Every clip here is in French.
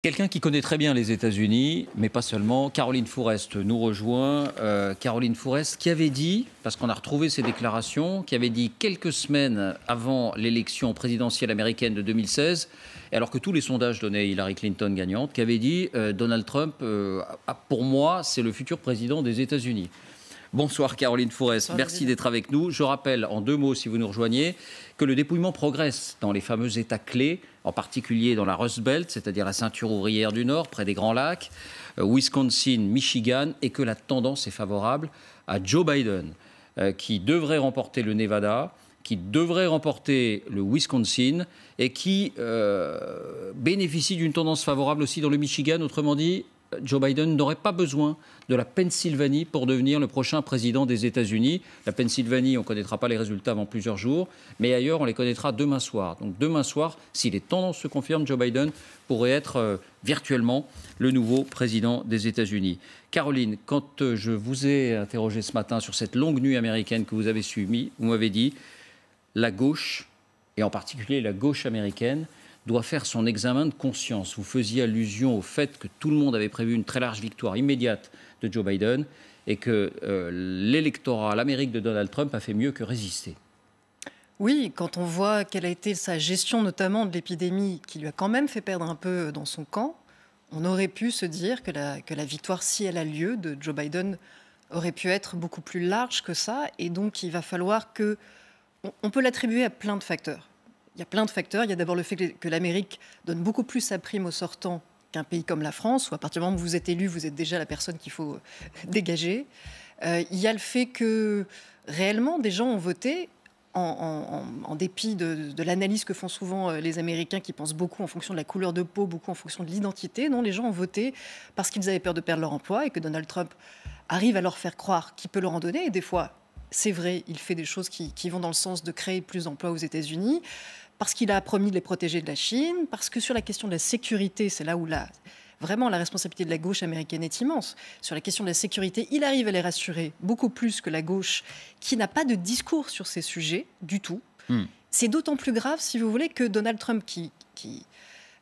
Quelqu'un qui connaît très bien les États-Unis, mais pas seulement, Caroline Fourest nous rejoint. Caroline Fourest qui avait dit, parce qu'on a retrouvé ses déclarations, qui avait dit quelques semaines avant l'élection présidentielle américaine de 2016, et alors que tous les sondages donnaient Hillary Clinton gagnante, qui avait dit Donald Trump, pour moi, c'est le futur président des États-Unis. Bonsoir Caroline Fourest, merci d'être avec nous. Je rappelle en deux mots, si vous nous rejoignez, que le dépouillement progresse dans les fameux États clés, en particulier dans la Rust Belt, c'est-à-dire la ceinture ouvrière du Nord, près des Grands Lacs, Wisconsin, Michigan, et que la tendance est favorable à Joe Biden, qui devrait remporter le Nevada, qui devrait remporter le Wisconsin, et qui bénéficie d'une tendance favorable aussi dans le Michigan. Autrement dit, Joe Biden n'aurait pas besoin de la Pennsylvanie pour devenir le prochain président des États-Unis. La Pennsylvanie, on ne connaîtra pas les résultats avant plusieurs jours, mais ailleurs, on les connaîtra demain soir. Donc demain soir, si les tendances se confirment, Joe Biden pourrait être virtuellement le nouveau président des États-Unis. Caroline, quand je vous ai interrogé ce matin sur cette longue nuit américaine que vous avez suivie, vous m'avez dit la gauche, et en particulier la gauche américaine, doit faire son examen de conscience. Vous faisiez allusion au fait que tout le monde avait prévu une très large victoire immédiate de Joe Biden et que l'électorat, l'Amérique de Donald Trump a fait mieux que résister. Oui, quand on voit quelle a été sa gestion notamment de l'épidémie qui lui a quand même fait perdre un peu dans son camp, on aurait pu se dire que la victoire, si elle a lieu, de Joe Biden aurait pu être beaucoup plus large que ça. Et donc il va falloir que... On peut l'attribuer à plein de facteurs. Il y a plein de facteurs. Il y a d'abord le fait que l'Amérique donne beaucoup plus sa prime aux sortants qu'un pays comme la France, où à partir du moment où vous êtes élu, vous êtes déjà la personne qu'il faut dégager. Il y a le fait que réellement, des gens ont voté en dépit de l'analyse que font souvent les Américains qui pensent beaucoup en fonction de la couleur de peau, beaucoup en fonction de l'identité. Non, les gens ont voté parce qu'ils avaient peur de perdre leur emploi et que Donald Trump arrive à leur faire croire qu'il peut leur en donner. Et des fois, c'est vrai, il fait des choses qui vont dans le sens de créer plus d'emplois aux États-Unis, parce qu'il a promis de les protéger de la Chine, parce que sur la question de la sécurité, c'est là où vraiment la responsabilité de la gauche américaine est immense. Sur la question de la sécurité, il arrive à les rassurer beaucoup plus que la gauche, qui n'a pas de discours sur ces sujets du tout. C'est d'autant plus grave, si vous voulez, que Donald Trump, qui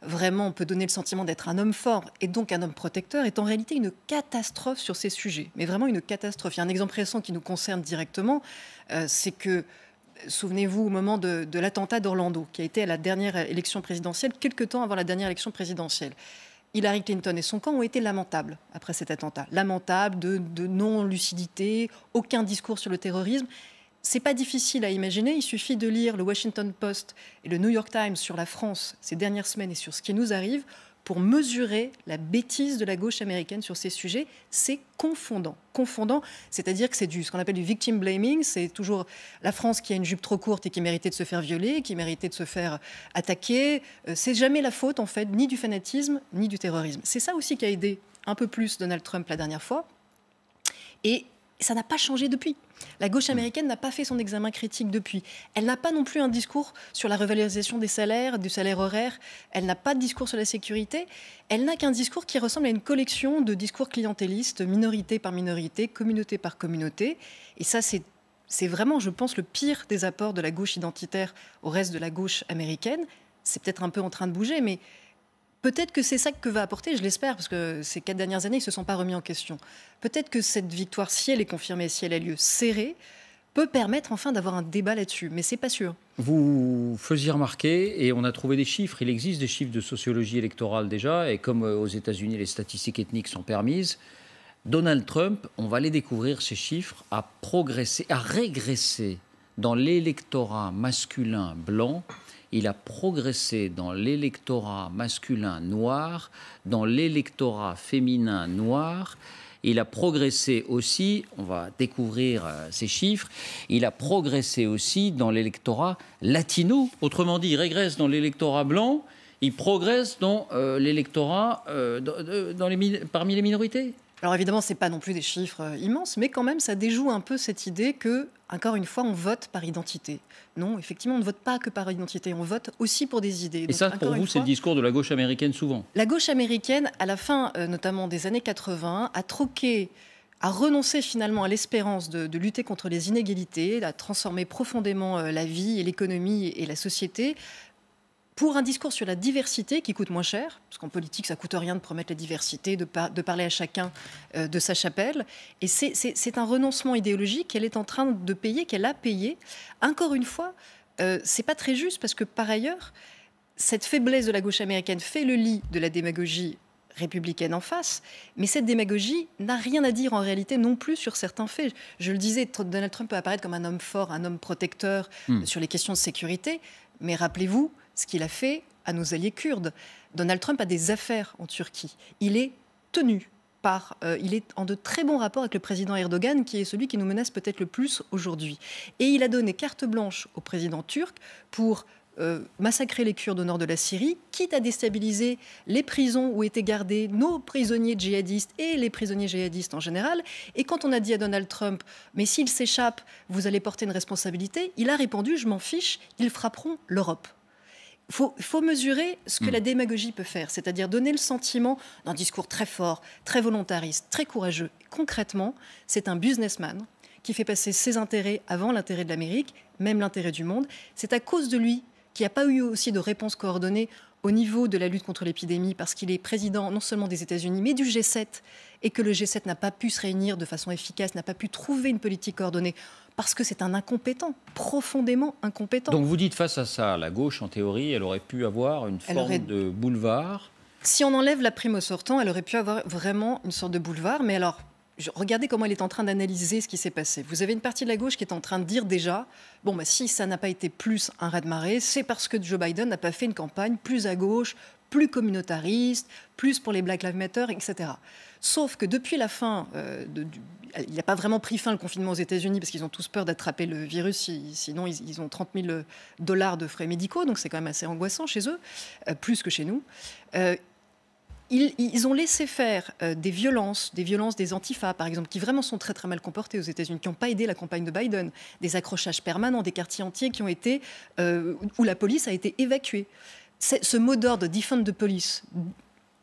vraiment peut donner le sentiment d'être un homme fort et donc un homme protecteur, est en réalité une catastrophe sur ces sujets. Mais vraiment une catastrophe. Il y a un exemple récent qui nous concerne directement, c'est que souvenez-vous, au moment de l'attentat d'Orlando, qui a été à la dernière élection présidentielle, quelques temps avant la dernière élection présidentielle. Hillary Clinton et son camp ont été lamentables après cet attentat. Lamentables de non-lucidité, aucun discours sur le terrorisme. C'est pas difficile à imaginer, il suffit de lire le Washington Post et le New York Times sur la France ces dernières semaines et sur ce qui nous arrive pour mesurer la bêtise de la gauche américaine sur ces sujets. C'est confondant. Confondant, c'est-à-dire que c'est ce qu'on appelle du victim blaming. C'est toujours la France qui a une jupe trop courte et qui méritait de se faire violer, qui méritait de se faire attaquer. C'est jamais la faute, en fait, ni du fanatisme, ni du terrorisme. C'est ça aussi qui a aidé un peu plus Donald Trump la dernière fois. Et ça n'a pas changé depuis. La gauche américaine n'a pas fait son examen critique depuis. Elle n'a pas non plus un discours sur la revalorisation des salaires, du salaire horaire. Elle n'a pas de discours sur la sécurité. Elle n'a qu'un discours qui ressemble à une collection de discours clientélistes, minorité par minorité, communauté par communauté. Et ça, c'est vraiment, je pense, le pire des apports de la gauche identitaire au reste de la gauche américaine. C'est peut-être un peu en train de bouger, mais peut-être que c'est ça que va apporter, je l'espère, parce que ces 4 dernières années, ils ne se sont pas remis en question. Peut-être que cette victoire, si elle est confirmée, si elle a lieu serrée, peut permettre enfin d'avoir un débat là-dessus. Mais ce n'est pas sûr. Vous faisiez remarquer, et on a trouvé des chiffres, il existe des chiffres de sociologie électorale déjà, et comme aux États-Unis, les statistiques ethniques sont permises, Donald Trump, on va les découvrir, ces chiffres, a régressé dans l'électorat masculin blanc. Il a progressé dans l'électorat masculin noir, dans l'électorat féminin noir. Il a progressé aussi, on va découvrir ces chiffres, il a progressé aussi dans l'électorat latino. Autrement dit, il régresse dans l'électorat blanc, il progresse dans l'électorat parmi les minorités. Alors évidemment, ce n'est pas non plus des chiffres immenses, mais quand même, ça déjoue un peu cette idée que, encore une fois, on vote par identité. Non, effectivement, on ne vote pas que par identité, on vote aussi pour des idées. Et donc, ça, pour vous, c'est le discours de la gauche américaine souvent. La gauche américaine, à la fin notamment des années 80, a renoncé finalement à l'espérance de lutter contre les inégalités, a transformé profondément la vie et l'économie et la société pour un discours sur la diversité qui coûte moins cher, parce qu'en politique, ça coûte rien de promettre la diversité, de parler à chacun de sa chapelle. Et c'est un renoncement idéologique qu'elle est en train de payer, qu'elle a payé. Encore une fois, c'est pas très juste, parce que par ailleurs, cette faiblesse de la gauche américaine fait le lit de la démagogie républicaine en face, mais cette démagogie n'a rien à dire en réalité non plus sur certains faits. Je le disais, Donald Trump peut apparaître comme un homme fort, un homme protecteur sur les questions de sécurité, mais rappelez-vous ce qu'il a fait à nos alliés kurdes. Donald Trump a des affaires en Turquie. Il est tenu il est en de très bons rapports avec le président Erdogan, qui est celui qui nous menace peut-être le plus aujourd'hui. Et il a donné carte blanche au président turc pour massacrer les Kurdes au nord de la Syrie, quitte à déstabiliser les prisons où étaient gardés nos prisonniers djihadistes et les prisonniers djihadistes en général. Et quand on a dit à Donald Trump « mais s'ils s'échappent, vous allez porter une responsabilité », il a répondu « je m'en fiche, ils frapperont l'Europe ». Il faut mesurer ce que la démagogie peut faire, c'est-à-dire donner le sentiment d'un discours très fort, très volontariste, très courageux. Concrètement, c'est un businessman qui fait passer ses intérêts avant l'intérêt de l'Amérique, même l'intérêt du monde. C'est à cause de lui qu'il n'y a pas eu aussi de réponse coordonnée au niveau de la lutte contre l'épidémie, parce qu'il est président non seulement des États-Unis, mais du G7, et que le G7 n'a pas pu se réunir de façon efficace, n'a pas pu trouver une politique coordonnée, parce que c'est un incompétent, profondément incompétent. Donc vous dites face à ça, la gauche, en théorie, elle aurait pu avoir une forme de boulevard. Si on enlève la prime au sortant, elle aurait pu avoir vraiment une sorte de boulevard, mais alors... regardez comment elle est en train d'analyser ce qui s'est passé. Vous avez une partie de la gauche qui est en train de dire déjà, bon, bah, si ça n'a pas été plus un raz-de-marée, c'est parce que Joe Biden n'a pas fait une campagne plus à gauche, plus communautariste, plus pour les Black Lives Matter, etc. Sauf que depuis la fin, il n'a pas vraiment pris fin le confinement aux États-Unis parce qu'ils ont tous peur d'attraper le virus, sinon ils ont 30 000 $ de frais médicaux, donc c'est quand même assez angoissant chez eux, plus que chez nous. Ils ont laissé faire des violences des Antifa, par exemple, qui vraiment sont très très mal comportées aux États-Unis, qui n'ont pas aidé la campagne de Biden, des accrochages permanents, des quartiers entiers qui ont été où la police a été évacuée. Ce mot d'ordre, defund the police,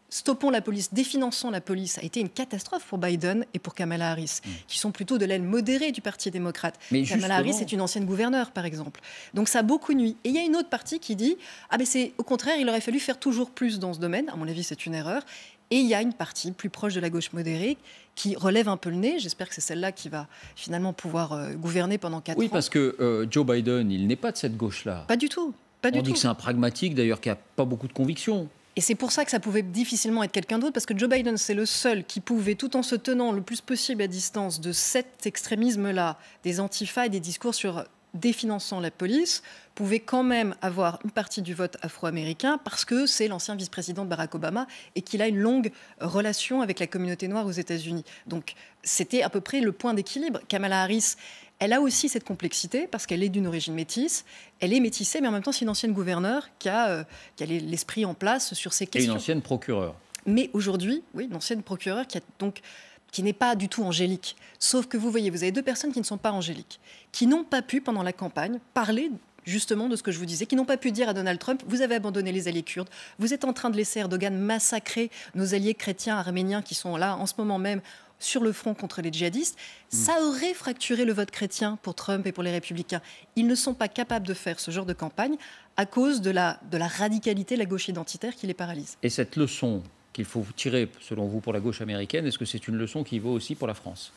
stoppons la police, définançons la police, a été une catastrophe pour Biden et pour Kamala Harris, qui sont plutôt de l'aile modérée du Parti démocrate. Mais Kamala Harris est une ancienne gouverneure, par exemple. Donc ça a beaucoup nui. Et il y a une autre partie qui dit « Ah ben c'est au contraire, il aurait fallu faire toujours plus dans ce domaine. » À mon avis, c'est une erreur. Et il y a une partie plus proche de la gauche modérée qui relève un peu le nez. J'espère que c'est celle-là qui va finalement pouvoir gouverner pendant 4 ans. Oui, parce que Joe Biden, il n'est pas de cette gauche-là. Pas du tout. On dit que c'est un pragmatique, d'ailleurs, qui n'a pas beaucoup de conviction. Et c'est pour ça que ça pouvait difficilement être quelqu'un d'autre, parce que Joe Biden, c'est le seul qui pouvait, tout en se tenant le plus possible à distance de cet extrémisme-là, des antifas et des discours sur définançant la police, pouvait quand même avoir une partie du vote afro-américain, parce que c'est l'ancien vice-président de Barack Obama et qu'il a une longue relation avec la communauté noire aux États-Unis. Donc c'était à peu près le point d'équilibre. Kamala Harris, elle a aussi cette complexité parce qu'elle est d'une origine métisse. Elle est métissée, mais en même temps, c'est une ancienne gouverneure qui a l'esprit en place sur ces questions. Et une ancienne procureure. Mais aujourd'hui, oui, une ancienne procureure qui n'est pas du tout angélique. Sauf que vous voyez, vous avez 2 personnes qui ne sont pas angéliques, qui n'ont pas pu, pendant la campagne, parler justement de ce que je vous disais, qui n'ont pas pu dire à Donald Trump « Vous avez abandonné les alliés kurdes, vous êtes en train de laisser Erdogan massacrer nos alliés chrétiens arméniens qui sont là en ce moment même sur le front contre les djihadistes », ça aurait fracturé le vote chrétien pour Trump et pour les républicains. Ils ne sont pas capables de faire ce genre de campagne à cause de la radicalité de la gauche identitaire qui les paralyse. Et cette leçon qu'il faut tirer, selon vous, pour la gauche américaine, est-ce que c'est une leçon qui vaut aussi pour la France ?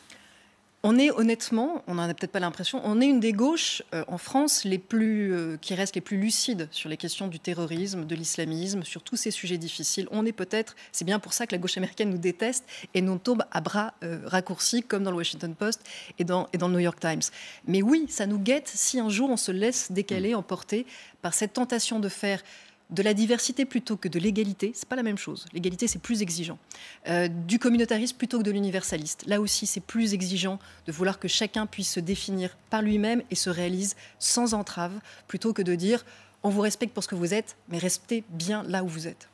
On est honnêtement, on n'en a peut-être pas l'impression, on est une des gauches en France qui restent les plus lucides sur les questions du terrorisme, de l'islamisme, sur tous ces sujets difficiles. On est peut-être, c'est bien pour ça que la gauche américaine nous déteste et nous tombe à bras raccourcis, comme dans le Washington Post et dans le New York Times. Mais oui, ça nous guette si un jour on se laisse décaler, emporter par cette tentation de faire de la diversité plutôt que de l'égalité, c'est pas la même chose. L'égalité, c'est plus exigeant. Du communautarisme plutôt que de l'universaliste. Là aussi, c'est plus exigeant de vouloir que chacun puisse se définir par lui-même et se réalise sans entrave, plutôt que de dire on vous respecte pour ce que vous êtes, mais restez bien là où vous êtes.